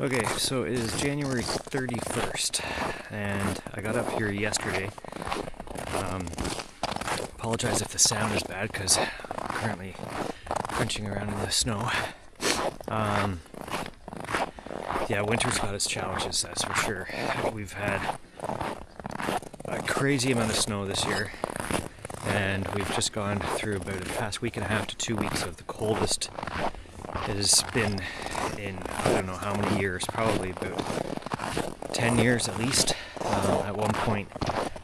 Okay, so it is January 31st, and I got up here yesterday. Apologize if the sound is bad because I'm currently crunching around in the snow. Yeah, winter's got its challenges, that's for sure. We've had a crazy amount of snow this year, and we've just gone through about the past week and a half to 2 weeks of the coldest it has been in I don't know how many years, probably about 10 years at least. At one point,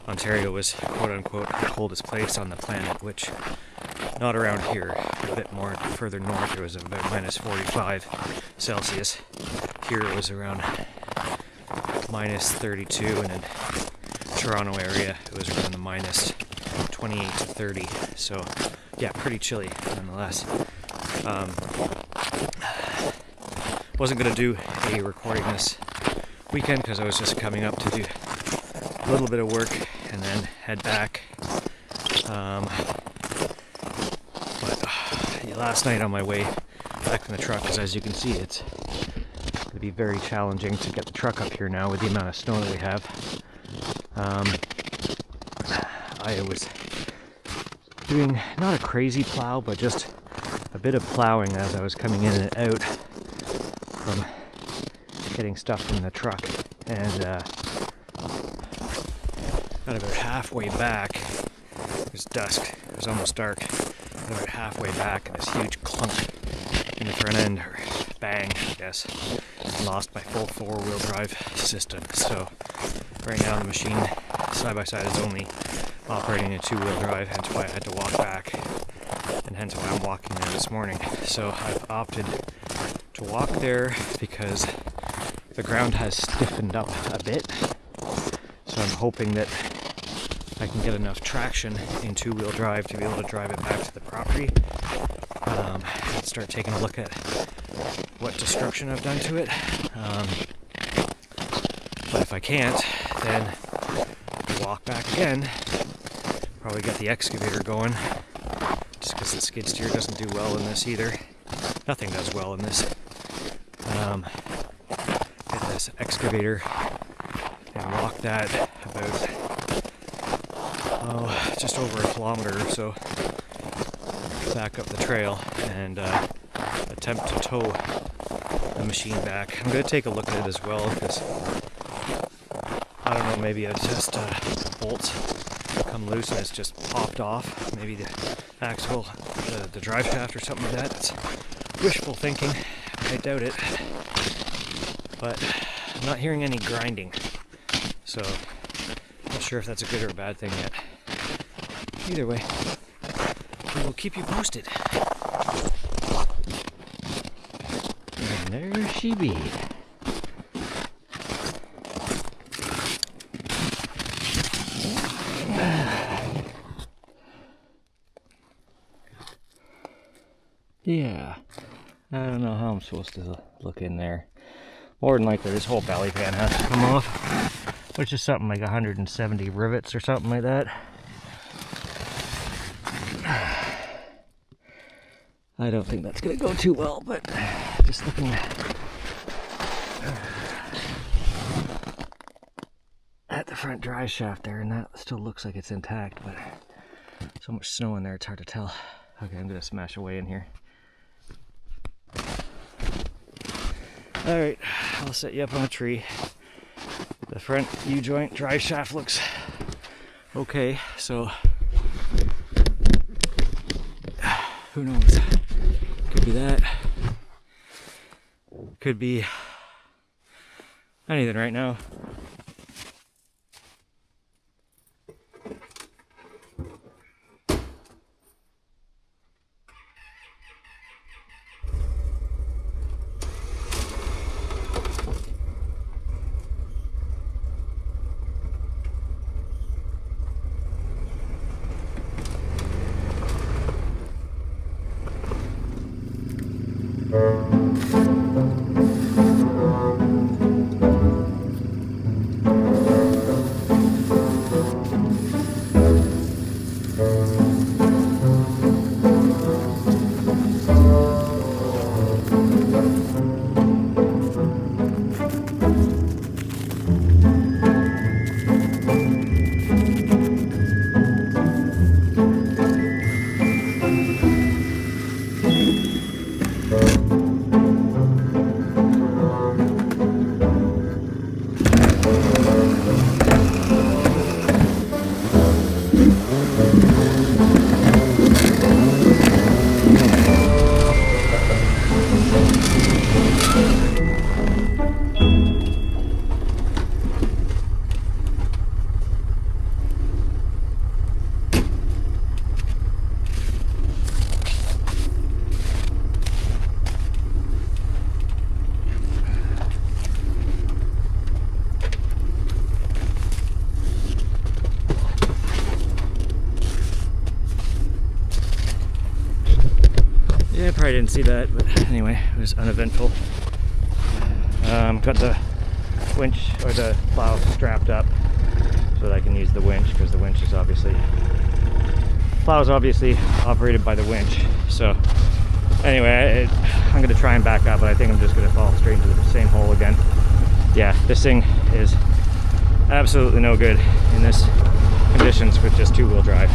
Ontario was quote-unquote the coldest place on the planet, which not around here, a bit more further north it was about minus 45 Celsius. Here it was around minus 32, and in Toronto area it was around the minus 28 to 30. So yeah, pretty chilly nonetheless. Wasn't going to do a recording this weekend because I was just coming up to do a little bit of work and then head back. But last night on my way back in the truck, because as you can see, it's going to be very challenging to get the truck up here now with the amount of snow that we have. I was doing not a crazy plow, but just a bit of plowing as I was coming in and out from getting stuff in the truck, and got about halfway back. It was dusk, it was almost dark. Got about halfway back, and this huge clunk in the front end, or bang, I guess, lost my full four-wheel drive system. So right now the machine side by side is only operating in two-wheel drive, hence why I had to walk back, and hence why I'm walking there this morning. So I've opted to walk there because the ground has stiffened up a bit, so I'm hoping that I can get enough traction in two-wheel drive to be able to drive it back to the property, and start taking a look at what destruction I've done to it. But if I can't, then walk back again, probably get the excavator going, just because the skid steer doesn't do well in this either. Nothing does well in this. Get this excavator and walk that about just over a kilometer or so back up the trail, and attempt to tow the machine back. I'm going to take a look at it as well, because I don't know, maybe I just bolts come loose and it's just popped off. Maybe the axle, the drive shaft or something like that. It's wishful thinking. I doubt it. But I'm not hearing any grinding, so not sure if that's a good or a bad thing yet. Either way, we will keep you posted. And there she be. Yeah, I don't know how I'm supposed to look in there. More than likely this whole belly pan has to come off, which is something like 170 rivets or something like that. I don't think that's going to go too well, but just looking at the front drive shaft there, and that still looks like it's intact, but so much snow in there it's hard to tell. Okay, I'm going to smash away in here. Alright, I'll set you up on a tree. The front U-joint drive shaft looks okay, so who knows? Could be that. Could be anything right now. didn't see that, but anyway, it was uneventful. Got the winch or the plow strapped up so that I can use the winch, because the winch is obviously, plow is obviously operated by the winch. So anyway, I'm gonna try and back up, but I think I'm just gonna fall straight into the same hole again. Yeah, this thing is absolutely no good in this conditions with just two-wheel drive,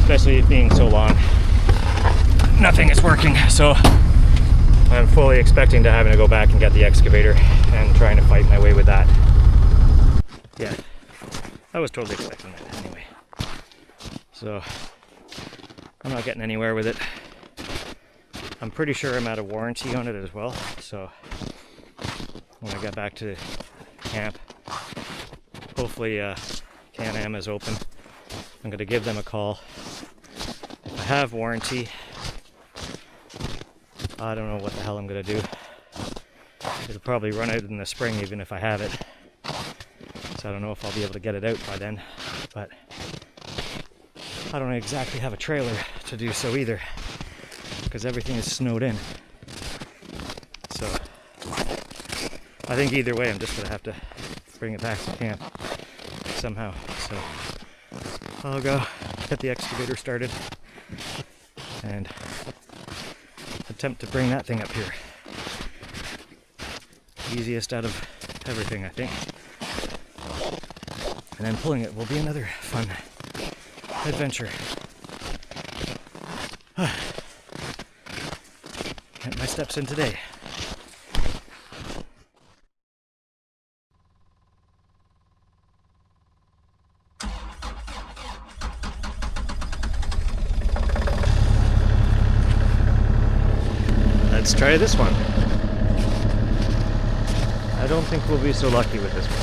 especially it being so long. Nothing is working, so I'm fully expecting to having to go back and get the excavator and trying to fight my way with that. Yeah, I was totally expecting that anyway. So I'm not getting anywhere with it. I'm pretty sure I'm out of warranty on it as well, so when I get back to camp, hopefully Can-Am is open. I'm going to give them a call. If I have warranty, I don't know what the hell I'm going to do. It'll probably run out in the spring even if I have it. So I don't know if I'll be able to get it out by then. But I don't exactly have a trailer to do so either, because everything is snowed in. So I think either way I'm just going to have to bring it back to camp somehow. So I'll go get the excavator started and attempt to bring that thing up here. Easiest out of everything, I think. And then pulling it will be another fun adventure. Get my steps in today. Let's try this one. I don't think we'll be so lucky with this one.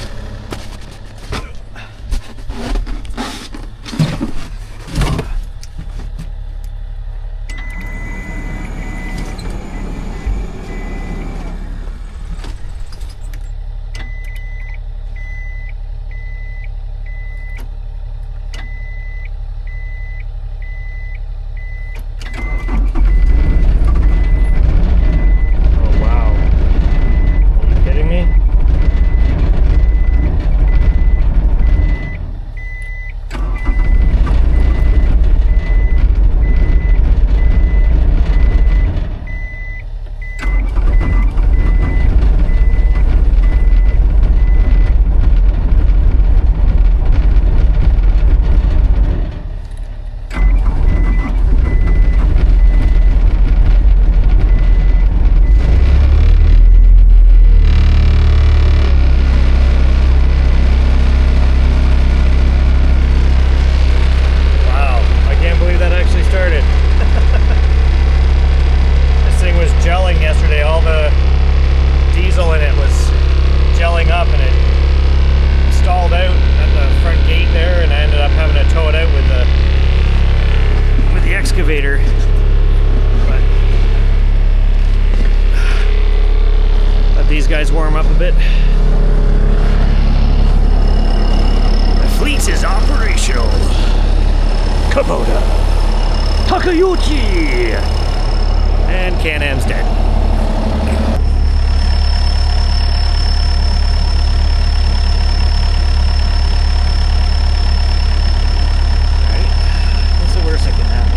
Guys warm up a bit. The fleet is operational. Kubota, Takeuchi, and Can-Am's dead. Alright, what's the worst that can happen?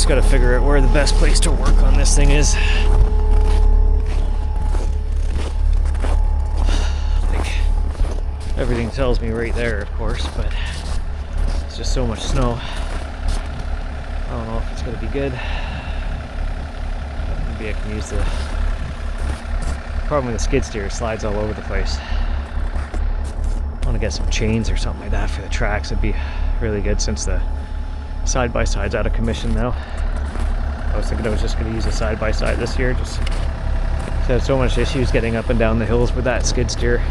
just gotta figure out where the best place to work on this thing is. Like, everything tells me right there, of course, but it's just so much snow. I don't know if it's gonna be good. Maybe I can use the... Problem with the skid steer, it slides all over the place. I want to get some chains or something like that for the tracks. It'd be really good since the side-by-side's out of commission now. I was thinking I was just going to use a side-by-side this year, just I had so much issues getting up and down the hills with that skid steer.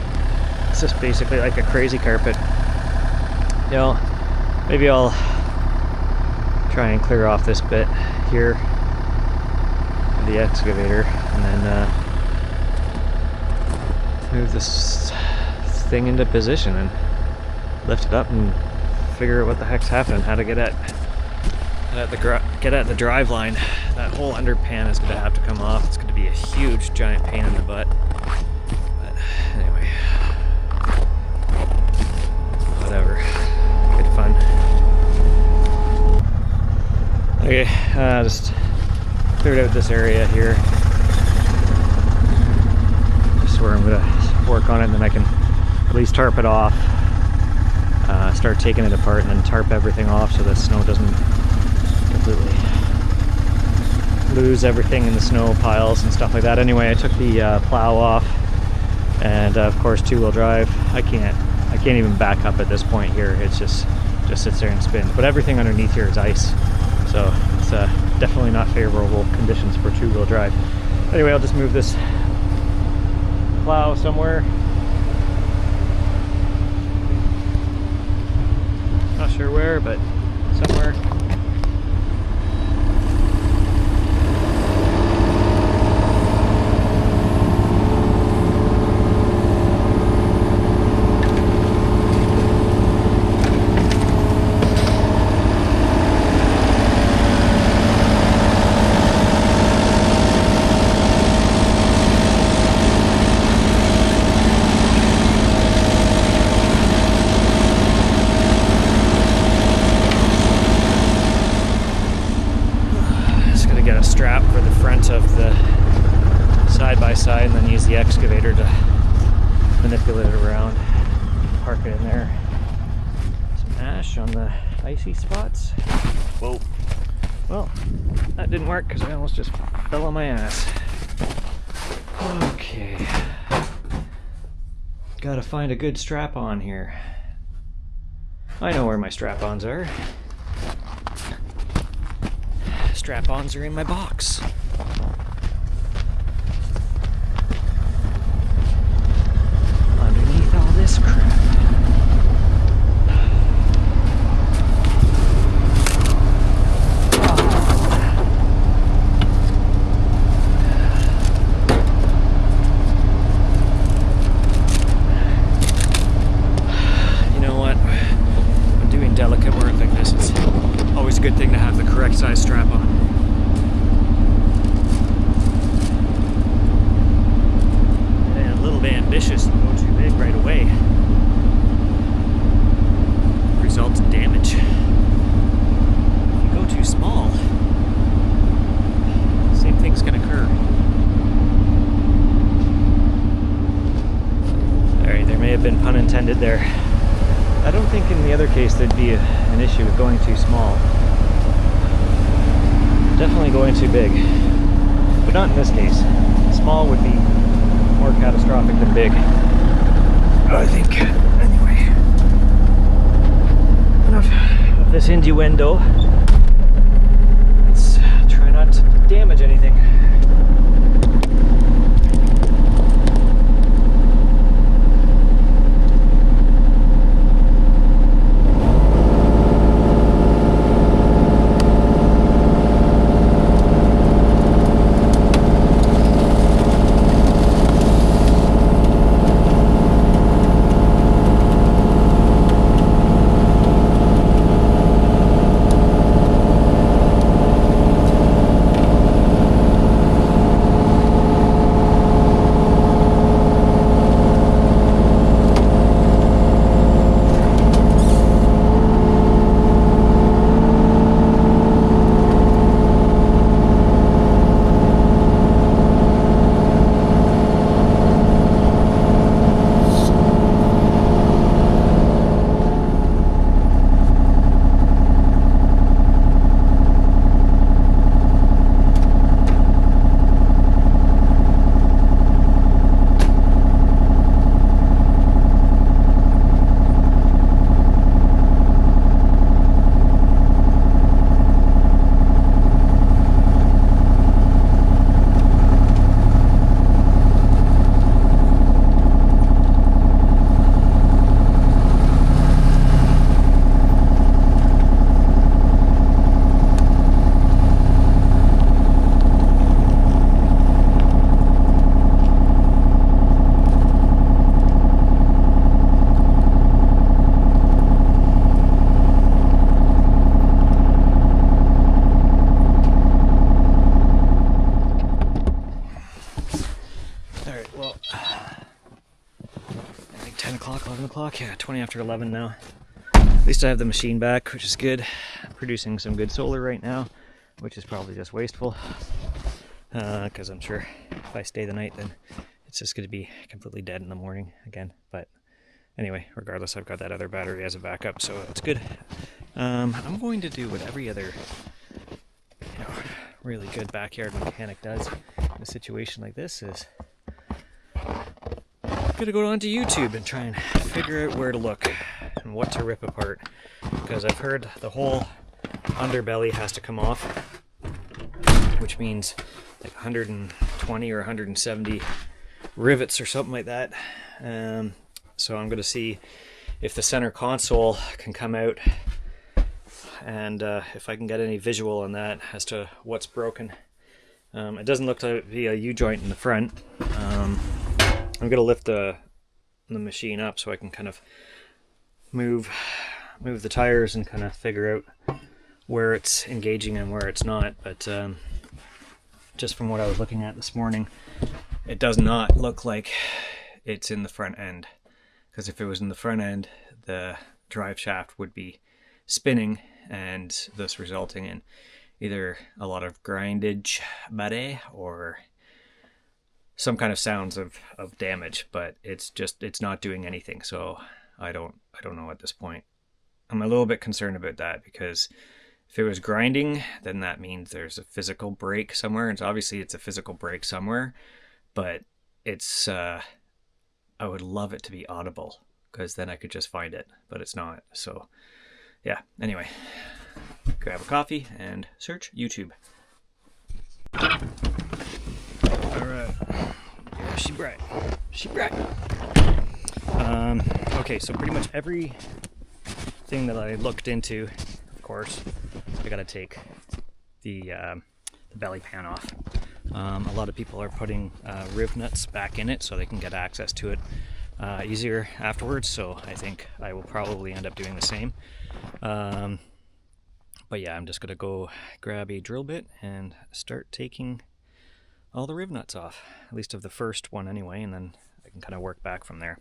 It's just basically like a crazy carpet. You know, maybe I'll try and clear off this bit here with the excavator and then move this thing into position and lift it up and figure out what the heck's happening, how to get at the drive line. That whole underpan is going to have to come off. It's going to be a huge giant pain in the butt, but anyway, whatever, good fun. Okay, just cleared out this area here, just where I'm going to work on it, and then I can at least tarp it off, start taking it apart, and then tarp everything off so the snow doesn't completely lose everything in the snow piles and stuff like that. Anyway, I took the plow off, and of course two-wheel drive. I can't even back up at this point here. It's just sits there and spins. But everything underneath here is ice, so it's definitely not favorable conditions for two-wheel drive. Anyway, I'll just move this plow somewhere. Not sure where, but somewhere. Of the side-by-side and then use the excavator to manipulate it around, park it in there. Some ash on the icy spots. Whoa. Well, that didn't work because I almost just fell on my ass. Okay. Gotta find a good strap-on here. I know where my strap-ons are. Strap-ons are in my box. Underneath all this crap. You know what? When doing delicate work like this, it's always a good thing to have the correct size strap on. Ambitious and go too big right away. Results in damage. If you go too small, same things can occur. Alright, there may have been pun intended there. I don't think in the other case there'd be an issue with going too small. Definitely going too big. But not in this case. Small would be more catastrophic than big, I think. Anyway, enough of this innuendo. Let's try not to damage anything. Alright, well, I think 10 o'clock, 11 o'clock, yeah, 20 after 11 now. At least I have the machine back, which is good. I'm producing some good solar right now, which is probably just wasteful. Because I'm sure if I stay the night, then it's just going to be completely dead in the morning again. But anyway, regardless, I've got that other battery as a backup, so it's good. I'm going to do what every other, really good backyard mechanic does in a situation like this is gonna go onto YouTube and try and figure out where to look and what to rip apart, because I've heard the whole underbelly has to come off, which means like 120 or 170 rivets or something like that. So I'm gonna see if the center console can come out, and if I can get any visual on that as to what's broken. It doesn't look to be a U-joint in the front. I'm gonna lift the machine up so I can kind of move the tires and kind of figure out where it's engaging and where it's not. But just from what I was looking at this morning, it does not look like it's in the front end. Because if it was in the front end, the drive shaft would be spinning, and thus resulting in either a lot of grindage, or some kind of sounds of damage. But it's not doing anything, so I don't know at this point. I'm a little bit concerned about that, because if it was grinding, then that means there's a physical break somewhere, and obviously it's a physical break somewhere, but it's I would love it to be audible, because then I could just find it, but it's not. So yeah, anyway, grab a coffee and search YouTube. Alright. Yeah, she bright. Okay, so pretty much everything that I looked into, of course, I gotta take the belly pan off. A lot of people are putting riv nuts back in it so they can get access to it easier afterwards, so I think I will probably end up doing the same. But yeah, I'm just gonna go grab a drill bit and start taking all the riv nuts off, at least of the first one anyway, and then I can kind of work back from there.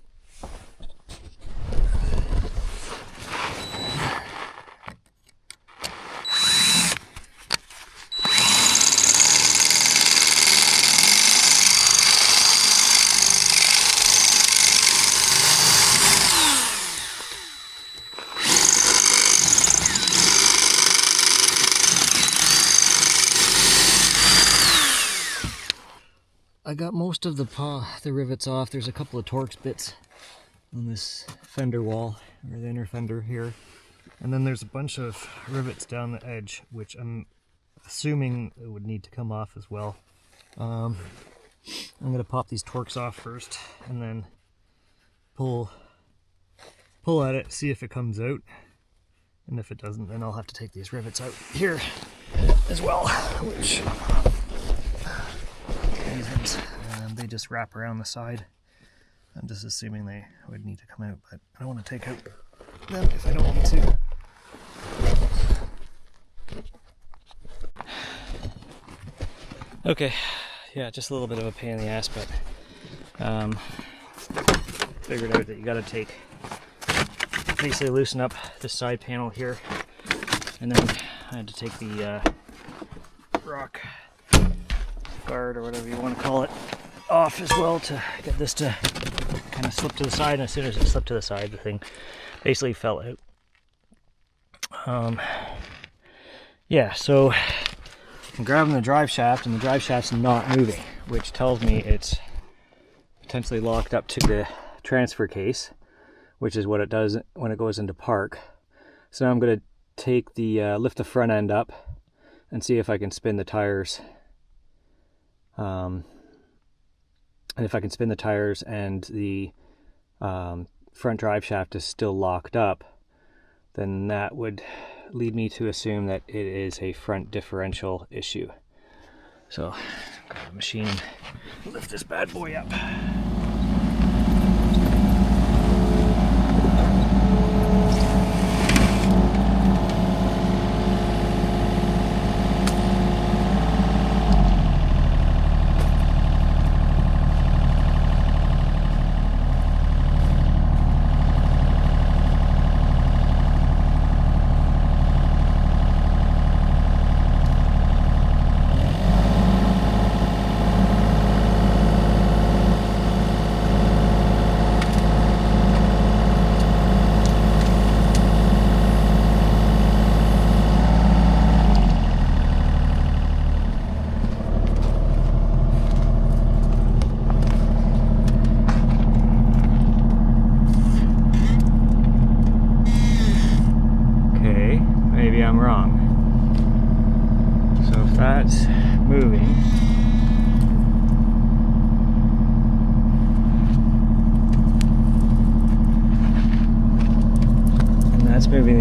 I got most of the rivets off. There's a couple of Torx bits on this fender wall, or the inner fender here. And then there's a bunch of rivets down the edge, which I'm assuming it would need to come off as well. I'm going to pop these Torx off first, and then pull at it, see if it comes out. And if it doesn't, then I'll have to take these rivets out here as well, which... they just wrap around the side. I'm just assuming they would need to come out, but I don't want to take out them if I don't need to. Okay, yeah, just a little bit of a pain in the ass, but figured out that you gotta basically loosen up this side panel here, and then I had to take the rock guard, or whatever you want to call it, off as well to get this to kind of slip to the side. And as soon as it slipped to the side, the thing basically fell out. Yeah, so I'm grabbing the drive shaft, and the drive shaft's not moving, which tells me it's potentially locked up to the transfer case, which is what it does when it goes into park. So now I'm going to take the lift the front end up and see if I can spin the tires. And if I can spin the tires and the front drive shaft is still locked up, then that would lead me to assume that it is a front differential issue. So, grab the machine and lift this bad boy up.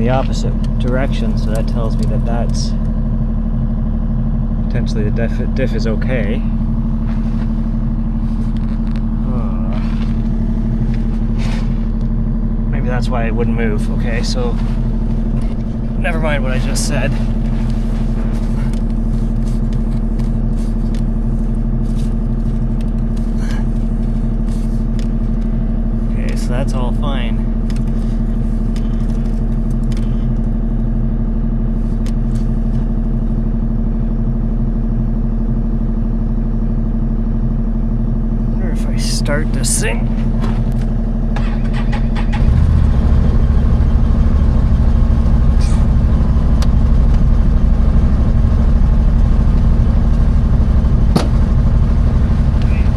the opposite direction, so that tells me that that's potentially the diff is okay. Maybe that's why it wouldn't move. Okay, so never mind what I just said. Okay, so that's all fine. Start this thing.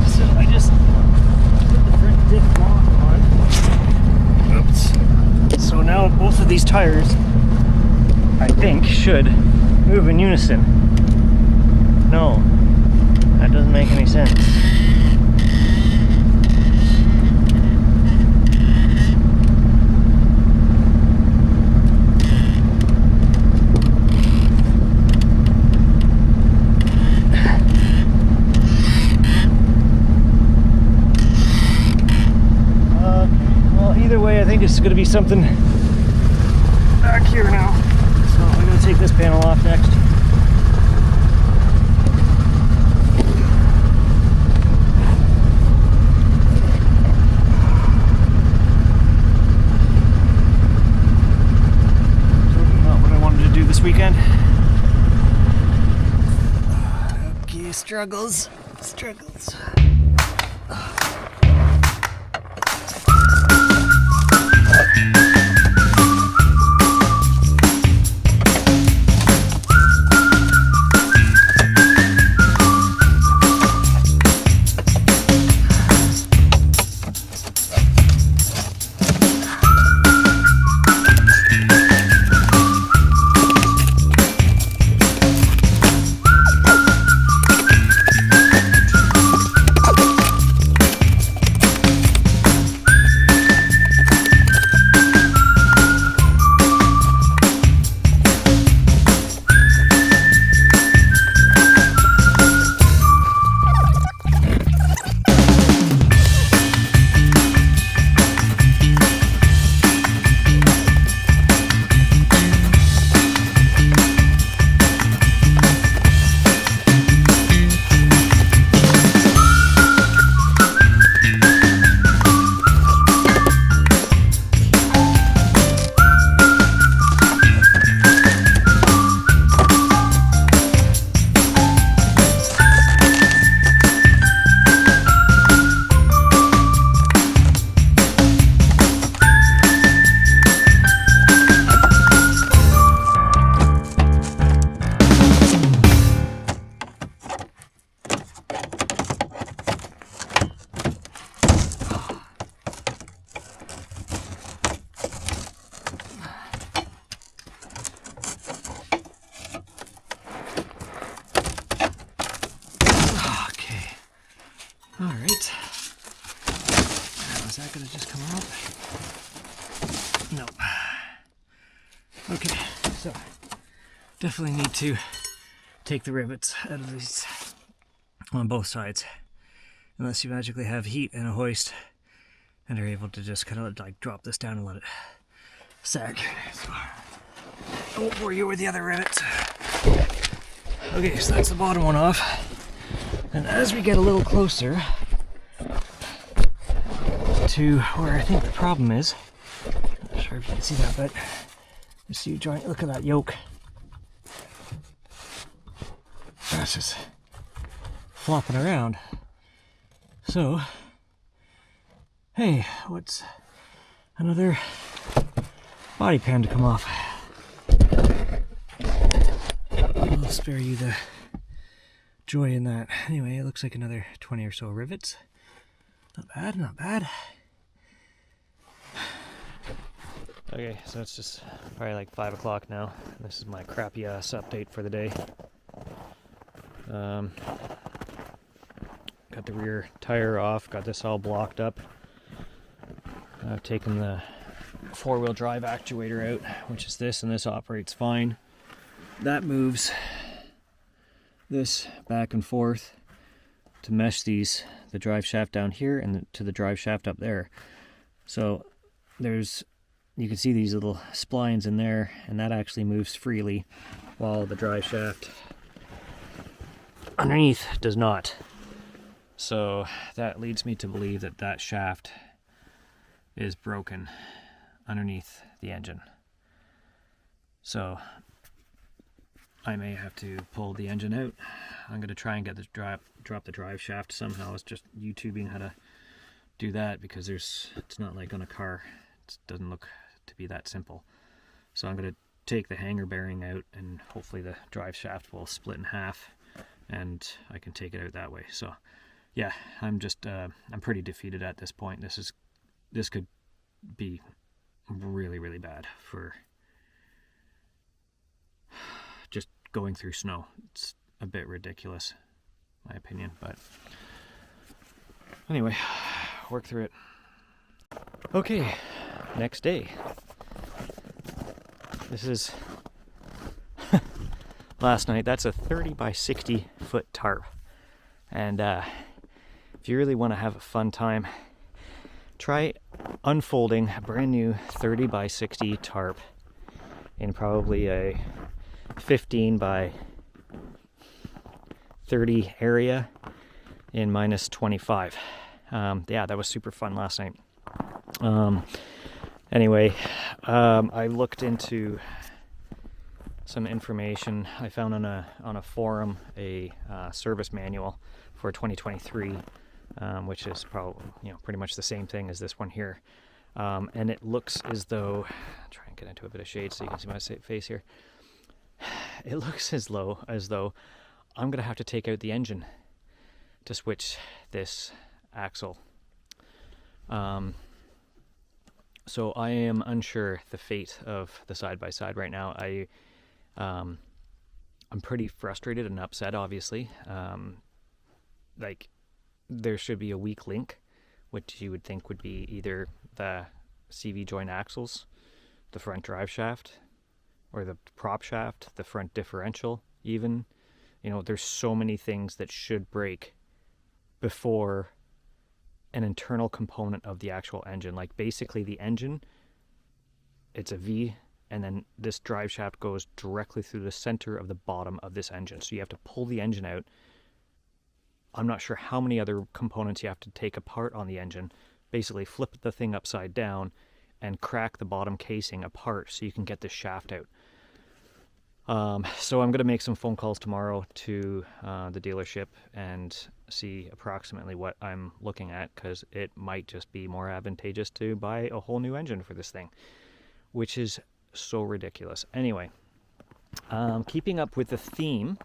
So I just put the front diff lock on. Oops. So now both of these tires, I think, should move in unison. No, that doesn't make any sense. Either way, I think it's going to be something back here now. So I'm going to take this panel off next. Totally not what I wanted to do this weekend. Okay, struggles. Alright. Is that going to just come out? No. Okay, so definitely need to take the rivets out of these on both sides. Unless you magically have heat and a hoist and are able to just kind of like drop this down and let it sag. So I won't bore you with the other rivets. Okay, so that's the bottom one off. And as we get a little closer to where I think the problem is, I'm not sure if you can see that, but you see joint, look at that yoke. That's just flopping around. So, hey, what's another body pan to come off? I'll spare you the joy in that. Anyway, it looks like another 20 or so rivets. Not bad, not bad. Okay, so it's just probably like 5 o'clock now. This is my crappy ass update for the day. Got the rear tire off, got this all blocked up. I've taken the four-wheel drive actuator out, which is this, and this operates fine. That moves this back and forth to mesh the drive shaft down here and to the drive shaft up there. So you can see these little splines in there, and that actually moves freely, while the drive shaft underneath does not. So that leads me to believe that that shaft is broken underneath the engine. So I may have to pull the engine out. I'm going to try and get the drop the drive shaft somehow. It's just YouTubing how to do that, because it's not like on a car. It doesn't look to be that simple. So I'm going to take the hanger bearing out, and hopefully the drive shaft will split in half and I can take it out that way. So yeah, I'm pretty defeated at this point. This could be really, really bad for just going through snow. It's a bit ridiculous, my opinion, but anyway, work through it. Okay, next day. This is last night. That's a 30 by 60 foot tarp, and if you really want to have a fun time, try unfolding a brand new 30 by 60 tarp in probably a 15 by 30 area in minus 25. Yeah, that was super fun last night. Anyway, I looked into some information. I found on a forum a service manual for 2023, which is probably pretty much the same thing as this one here. And it looks as though, I'll try and get into a bit of shade so you can see my face here. It looks as though I'm going to have to take out the engine to switch this axle. So I am unsure the fate of the side-by-side right now. I'm pretty frustrated and upset, obviously. Like, there should be a weak link, which you would think would be either the CV joint axles, the front drive shaft, or the prop shaft, the front differential even. There's so many things that should break before an internal component of the actual engine. Like, basically the engine, it's a V, and then this drive shaft goes directly through the center of the bottom of this engine. So you have to pull the engine out. I'm not sure how many other components you have to take apart on the engine. Basically flip the thing upside down and crack the bottom casing apart so you can get this shaft out. So I'm going to make some phone calls tomorrow to the dealership and see approximately what I'm looking at, because it might just be more advantageous to buy a whole new engine for this thing, which is so ridiculous. Anyway, keeping up with the theme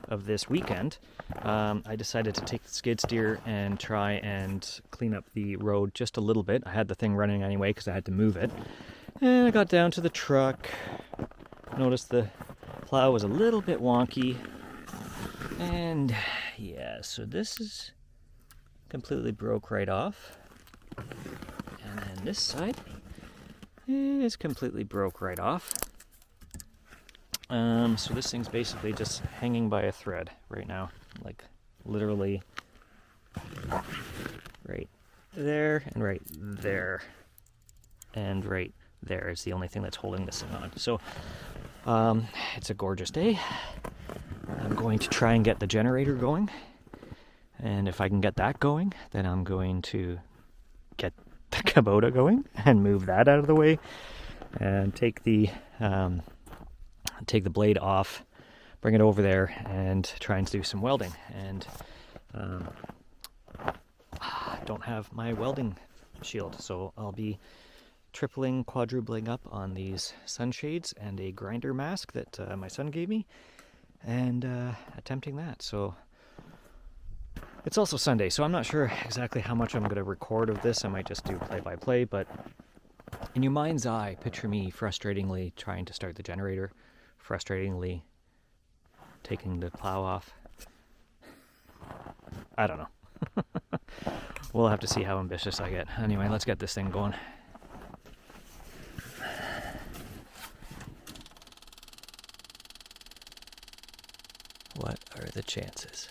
of this weekend, I decided to take the skid steer and try and clean up the road just a little bit. I had the thing running anyway because I had to move it. And I got down to the truck, noticed the plow was a little bit wonky, and yeah, so this is completely broke right off, and then this side is completely broke right off. So this thing's basically just hanging by a thread right now, like literally right there and right there and right there is the only thing that's holding this thing on. So it's a gorgeous day. I'm going to try and get the generator going, and if I can get that going, then I'm going to get the Kubota going and move that out of the way and take the blade off, bring it over there, and try and do some welding. And I don't have my welding shield, so I'll be tripling, quadrupling up on these sunshades and a grinder mask that my son gave me, and attempting that. So it's also Sunday, so I'm not sure exactly how much I'm going to record of this. I might just do play-by-play, but in your mind's eye, picture me frustratingly trying to start the generator, frustratingly taking the plow off. I don't know. We'll have to see how ambitious I get. Anyway, let's get this thing going. chances.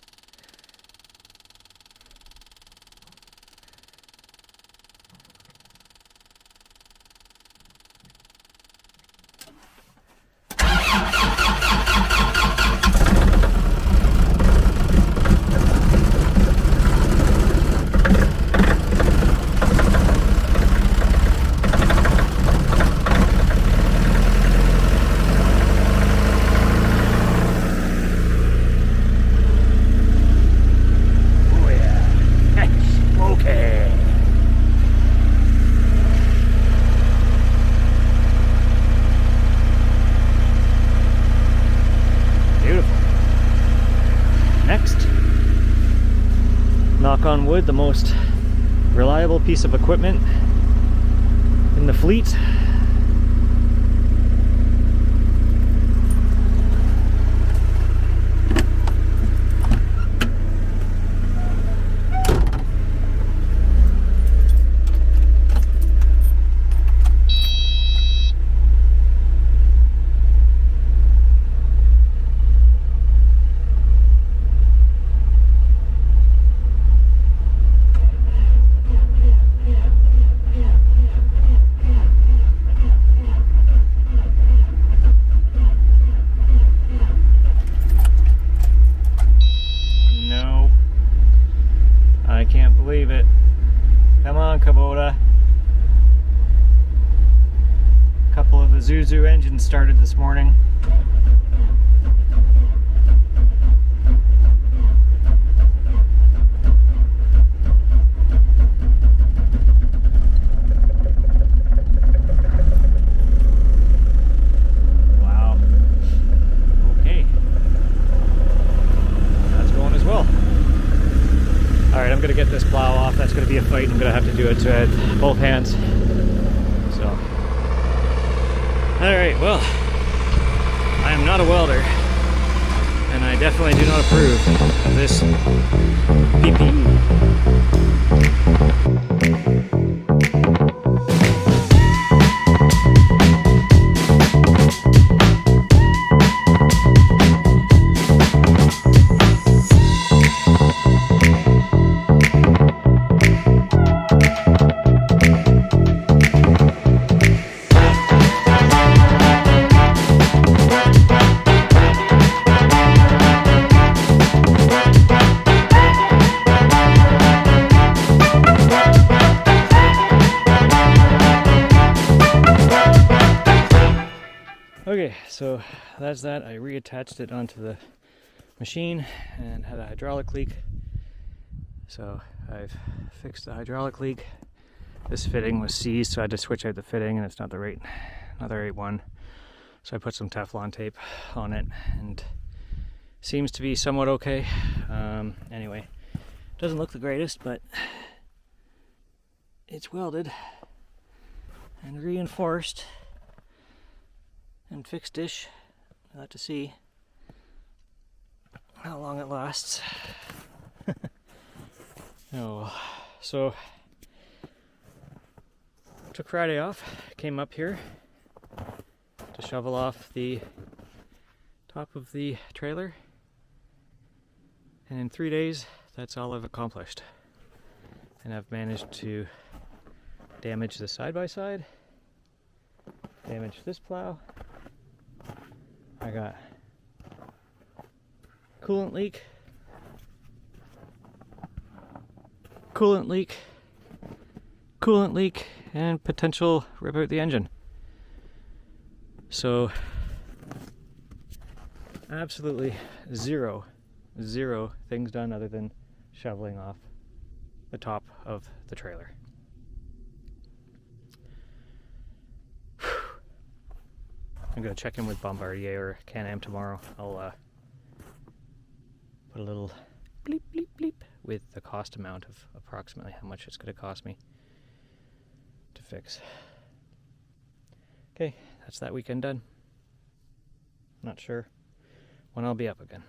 Knock on wood, the most reliable piece of equipment in the fleet. I can't believe it. Come on, Kubota. A couple of Isuzu engines started this morning. Wow. Okay. That's going as well. Alright, I'm going to get this plow off. That's going to be a fight. I'm going to have to do it with both hands. So, alright, well, I am not a welder, and I definitely do not approve of this PPE. Okay, so that's that. I reattached it onto the machine and had a hydraulic leak. So I've fixed the hydraulic leak. This fitting was seized, so I had to switch out the fitting, and it's not the right one. So I put some Teflon tape on it, and seems to be somewhat okay. Anyway, doesn't look the greatest, but it's welded and reinforced and fixed-ish. We'll have to see how long it lasts. Oh, so took Friday off, came up here to shovel off the top of the trailer, and in 3 days that's all I've accomplished. And I've managed to damage the side-by-side, damage this plow. I got coolant leak, and potential rip out the engine. So absolutely zero things done other than shoveling off the top of the trailer. I'm going to check in with Bombardier or Can-Am tomorrow. I'll put a little bleep bleep bleep with the cost amount of approximately how much it's going to cost me to fix. Okay, that's that weekend done. Not sure when I'll be up again.